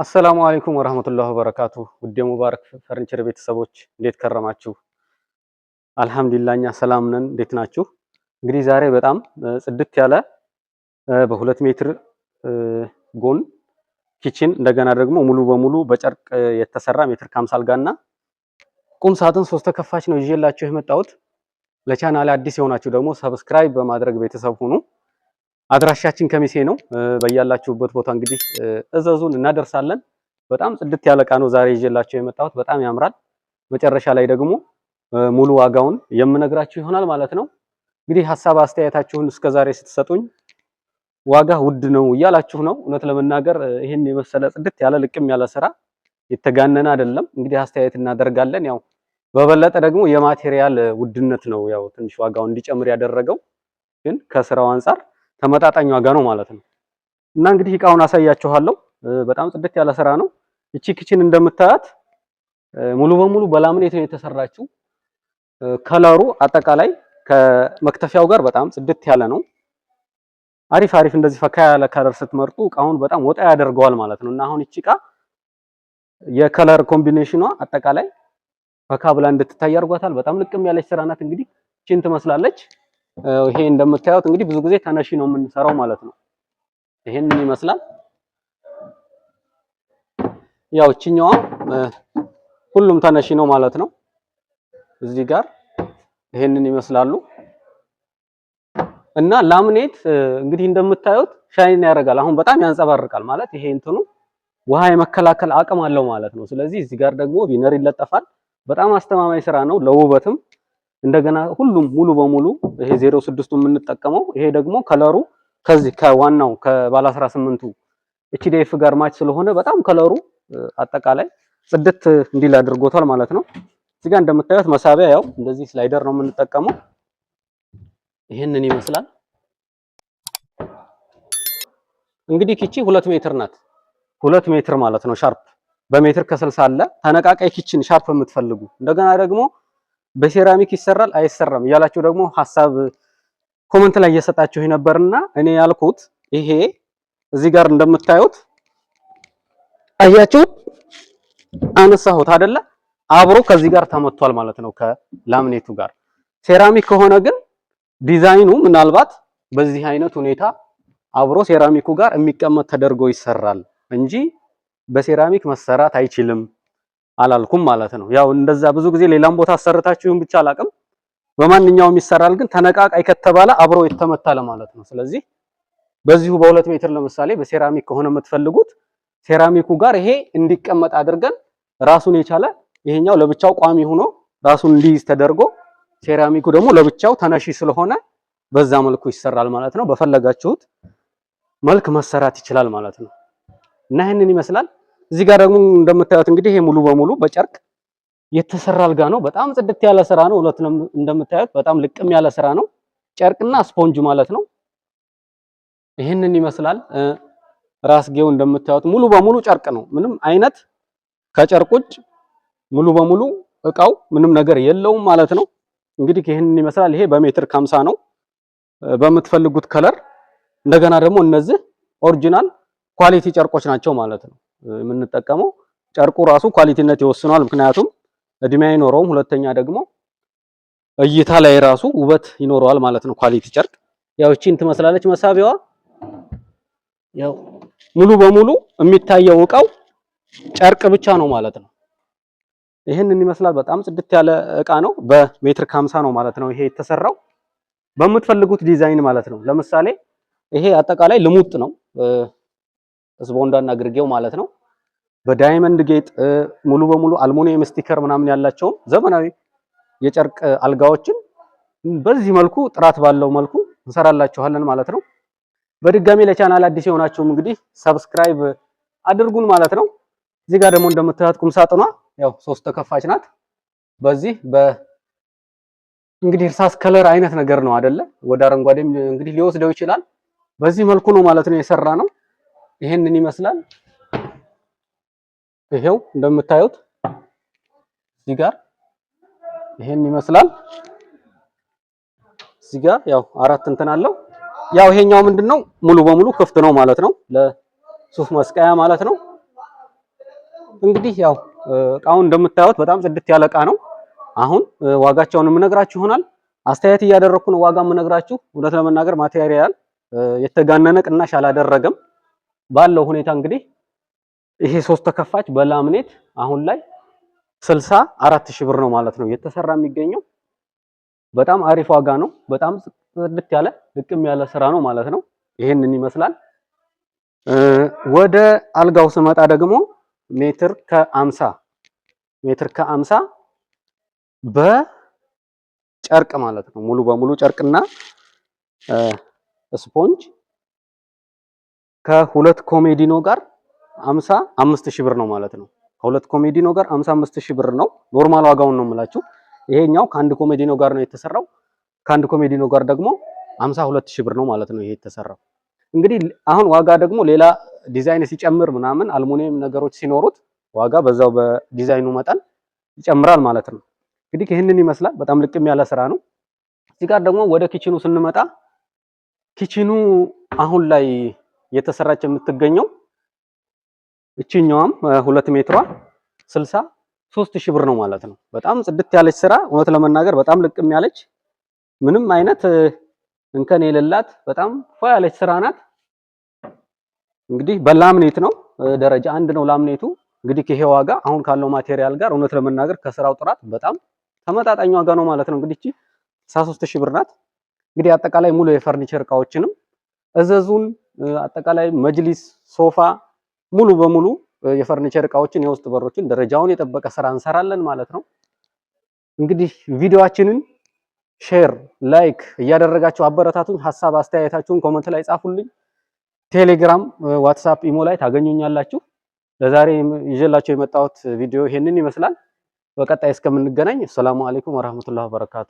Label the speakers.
Speaker 1: አሰላሙ አለይኩም ወራህመቱላሂ ወበረካቱ። ውድ ሙባረክ ፈርኒቸር ቤተሰቦች እንዴት ከረማችሁ? አልሐምዱሊላህ እኛ ሰላም ነን። እንዴት ናችሁ? እንግዲህ ዛሬ በጣም ጽድት ያለ በሁለት ሜትር ጎን ኪችን እንደገና ደግሞ ሙሉ በሙሉ በጨርቅ የተሰራ ሜትር ከ50 አልጋና ቁም ሳጥን ሶስት ተከፋች ነው ይዤላችሁ የመጣሁት። ለቻናሌ አዲስ የሆናችሁ ደግሞ ሰብስክራይብ በማድረግ ቤተሰብ ሁኑ። አድራሻችን ከሚሴ ነው። በያላችሁበት ቦታ እንግዲህ እዘዙን እናደርሳለን። በጣም ጽድት ያለ እቃ ነው ዛሬ ይዤላችሁ የመጣሁት። በጣም ያምራል። መጨረሻ ላይ ደግሞ ሙሉ ዋጋውን የምነግራችሁ ይሆናል ማለት ነው። እንግዲህ ሐሳብ አስተያየታችሁን እስከዛሬ ስትሰጡኝ ዋጋ ውድ ነው እያላችሁ ነው። እውነት ለመናገር ይሄን የመሰለ ጽድት ያለ ልቅም ያለ ስራ የተጋነነ አይደለም። እንግዲህ አስተያየት እናደርጋለን። ያው በበለጠ ደግሞ የማቴሪያል ውድነት ነው ያው ትንሽ ዋጋውን እንዲጨምር ያደረገው፣ ግን ከስራው አንፃር ተመጣጣኝ ዋጋ ነው ማለት ነው። እና እንግዲህ እቃውን አሳያችኋለሁ። በጣም ጽድት ያለ ስራ ነው። እቺ ኪችን እንደምታያት ሙሉ በሙሉ በላምኔት ነው የተሰራችው። ከለሩ አጠቃላይ ከመክተፊያው ጋር በጣም ጽድት ያለ ነው። አሪፍ እንደዚህ ፈካ ያለ ከለር ስትመርጡ እቃውን በጣም ወጣ ያደርገዋል ማለት ነው። እና አሁን እቺ እቃ የከለር ኮምቢኔሽኗ አጠቃላይ ፈካ ብላ እንድትታይ አድርጓታል። በጣም ልቅም ያለች ስራ ናት። እንግዲህ ቺን ትመስላለች። ይሄ እንደምታዩት እንግዲህ ብዙ ጊዜ ተነሺ ነው የምንሰራው ማለት ነው። ይሄንን ይመስላል። ያው እቺኛዋ ሁሉም ተነሺ ነው ማለት ነው። እዚህ ጋር ይሄንን ይመስላሉ። እና ላምኔት እንግዲህ እንደምታዩት ሻይን ያደርጋል። አሁን በጣም ያንጸባርቃል ማለት ይሄ እንትኑ ውሃ የመከላከል አቅም አለው ማለት ነው። ስለዚህ እዚህ ጋር ደግሞ ቢነር ይለጠፋል። በጣም አስተማማኝ ስራ ነው ለውበትም። እንደገና ሁሉም ሙሉ በሙሉ ይሄ 06ቱ የምንጠቀመው ይሄ ደግሞ ከለሩ ከዚህ ከዋናው ከባለ 18ቱ ኤችዲኤፍ ጋር ማች ስለሆነ በጣም ከለሩ አጠቃላይ ጽድት እንዲል አድርጎታል ማለት ነው። እዚህ ጋር እንደምታዩት መሳቢያ ያው እንደዚህ ስላይደር ነው የምንጠቀመው። ይሄንን ይመስላል። እንግዲህ ኪቺ 2 ሜትር ናት። 2 ሜትር ማለት ነው ሻርፕ። በሜትር ከ60 አለ። ተነቃቃይ ኪችን ሻርፕ የምትፈልጉ እንደገና ደግሞ በሴራሚክ ይሰራል አይሰራም እያላችሁ ደግሞ ሐሳብ ኮሜንት ላይ እየሰጣችሁ ነበርና እኔ ያልኩት ይሄ እዚህ ጋር እንደምታዩት አያችሁ አነሳሁት አይደለ? አብሮ ከዚህ ጋር ተመቷል ማለት ነው ከላምኔቱ ጋር። ሴራሚክ ከሆነ ግን ዲዛይኑ ምናልባት በዚህ አይነት ሁኔታ አብሮ ሴራሚኩ ጋር የሚቀመጥ ተደርጎ ይሰራል እንጂ በሴራሚክ መሰራት አይችልም አላልኩም ማለት ነው። ያው እንደዛ ብዙ ጊዜ ሌላም ቦታ አሰርታችሁም ብቻ አላቅም በማንኛውም ይሰራል፣ ግን ተነቃቃይ ከተባለ አብሮ የተመታለ ማለት ነው። ስለዚህ በዚሁ በ2 ሜትር ለምሳሌ በሴራሚክ ከሆነ የምትፈልጉት ሴራሚኩ ጋር ይሄ እንዲቀመጥ አድርገን ራሱን የቻለ ይሄኛው ለብቻው ቋሚ ሆኖ ራሱን እንዲይዝ ተደርጎ ሴራሚኩ ደግሞ ለብቻው ተነሺ ስለሆነ በዛ መልኩ ይሰራል ማለት ነው። በፈለጋችሁት መልክ መሰራት ይችላል ማለት ነው። እና ይሄንን ይመስላል። እዚህ ጋር ደግሞ እንደምታዩት እንግዲህ ይሄ ሙሉ በሙሉ በጨርቅ የተሰራ አልጋ ነው። በጣም ጽድት ያለ ስራ ነው። ሁለቱንም እንደምታዩት በጣም ልቅም ያለ ስራ ነው። ጨርቅና ስፖንጅ ማለት ነው። ይሄንን ይመስላል። ራስጌው እንደምታዩት ሙሉ በሙሉ ጨርቅ ነው። ምንም አይነት ከጨርቅ ውጭ ሙሉ በሙሉ እቃው ምንም ነገር የለውም ማለት ነው። እንግዲህ ይሄንን ይመስላል። ይሄ በሜትር ከ50 ነው በምትፈልጉት ከለር። እንደገና ደግሞ እነዚህ ኦሪጂናል ኳሊቲ ጨርቆች ናቸው ማለት ነው የምንጠቀመው። ጨርቁ ራሱ ኳሊቲነት ይወስነዋል። ምክንያቱም እድሜ አይኖረውም። ሁለተኛ ደግሞ እይታ ላይ ራሱ ውበት ይኖረዋል ማለት ነው ኳሊቲ ጨርቅ። ያው እቺን ትመስላለች መሳቢያዋ። ያው ሙሉ በሙሉ የሚታየው እቃው ጨርቅ ብቻ ነው ማለት ነው። ይሄንን ይመስላል። በጣም ጽድት ያለ እቃ ነው። በሜትር ከ50 ነው ማለት ነው ይሄ የተሰራው በምትፈልጉት ዲዛይን ማለት ነው። ለምሳሌ ይሄ አጠቃላይ ልሙጥ ነው እስቦንዳና ግርጌው ማለት ነው። በዳይመንድ ጌጥ ሙሉ በሙሉ አልሙኒየም ስቲከር ምናምን ያላቸው ዘመናዊ የጨርቅ አልጋዎችን በዚህ መልኩ ጥራት ባለው መልኩ እንሰራላችኋለን ማለት ነው። በድጋሚ ለቻናል አዲስ የሆናችሁም እንግዲህ ሰብስክራይብ አድርጉን ማለት ነው። እዚህ ጋር ደግሞ እንደምታዩት ቁም ሳጥኗ ያው 3 ተከፋች ናት። በዚህ እንግዲህ እርሳስ ከለር አይነት ነገር ነው አይደለ? ወደ አረንጓዴም እንግዲህ ሊወስደው ይችላል። በዚህ መልኩ ነው ማለት ነው የሰራ ነው። ይሄንን ይመስላል። ይሄው እንደምታዩት እዚህ ጋር ይሄን ይመስላል። እዚህ ጋር ያው 4 እንትን አለው። ያው ይሄኛው ምንድነው ሙሉ በሙሉ ክፍት ነው ማለት ነው። ለሱፍ መስቀያ ማለት ነው። እንግዲህ ያው እቃውን እንደምታዩት በጣም ጽድት ያለ እቃ ነው። አሁን ዋጋቸውን የምነግራችሁ ይሆናል። አስተያየት እያደረኩ ነው ዋጋ የምነግራችሁ። እውነት ለመናገር ማቴሪያል የተጋነነ ቅናሽ አላደረገም። ባለው ሁኔታ እንግዲህ ይሄ 3 ተከፋች በላምኔት አሁን ላይ 64000 ብር ነው ማለት ነው የተሰራ የሚገኘው። በጣም አሪፍ ዋጋ ነው። በጣም ጽድት ያለ ልቅም ያለ ስራ ነው ማለት ነው። ይሄንን ይመስላል። ወደ አልጋው ስመጣ ደግሞ ሜትር ከ50 በጨርቅ ማለት ነው። ሙሉ በሙሉ ጨርቅና ስፖንጅ ከሁለት ኮሜዲኖ ጋር 55000 ብር ነው ማለት ነው። ከሁለት ኮሜዲኖ ጋር 55000 ብር ነው። ኖርማል ዋጋውን ነው የምላችሁ። ይሄኛው ከአንድ ኮሜዲኖ ጋር ነው የተሰራው። ከአንድ ኮሜዲኖ ጋር ደግሞ 52000 ብር ነው ማለት ነው ይሄ የተሰራው። እንግዲህ አሁን ዋጋ ደግሞ ሌላ ዲዛይን ሲጨምር ምናምን አልሙኒየም ነገሮች ሲኖሩት ዋጋ በዛው በዲዛይኑ መጠን ይጨምራል ማለት ነው። እንግዲህ ይህንን ይመስላል። በጣም ልቅም ያለ ስራ ነው። እዚህ ጋር ደግሞ ወደ ኪችኑ ስንመጣ ኪችኑ አሁን ላይ የተሰራች የምትገኘው እቺኛዋም 2 ሜትሯ 63000 ብር ነው ማለት ነው። በጣም ጽድት ያለች ስራ እውነት ለመናገር በጣም ልቅም ያለች ምንም አይነት እንከን የሌላት በጣም ፏ ያለች ስራ ናት። እንግዲህ በላምኔት ነው ደረጃ 1 ነው ላምኔቱ። እንግዲህ ይሄ ዋጋ አሁን ካለው ማቴሪያል ጋር እውነት ለመናገር ከስራው ጥራት በጣም ተመጣጣኝ ዋጋ ነው ማለት ነው። እንግዲህ እቺ 63000 ብር ናት። እንግዲህ አጠቃላይ ሙሉ የፈርኒቸር እቃዎችንም እዘዙን። አጠቃላይ መጅሊስ፣ ሶፋ ሙሉ በሙሉ የፈርኒቸር እቃዎችን የውስጥ በሮችን ደረጃውን የጠበቀ ስራ እንሰራለን ማለት ነው። እንግዲህ ቪዲዮአችንን ሼር፣ ላይክ እያደረጋችሁ አበረታቱኝ። ሐሳብ አስተያየታችሁን ኮሜንት ላይ ጻፉልኝ። ቴሌግራም፣ ዋትስአፕ፣ ኢሞ ላይ ታገኙኛላችሁ። ለዛሬ ይዤላችሁ የመጣሁት ቪዲዮ ይሄንን ይመስላል። በቀጣይ እስከምንገናኝ ሰላም አለይኩም ወራህመቱላሂ ወበረካቱ።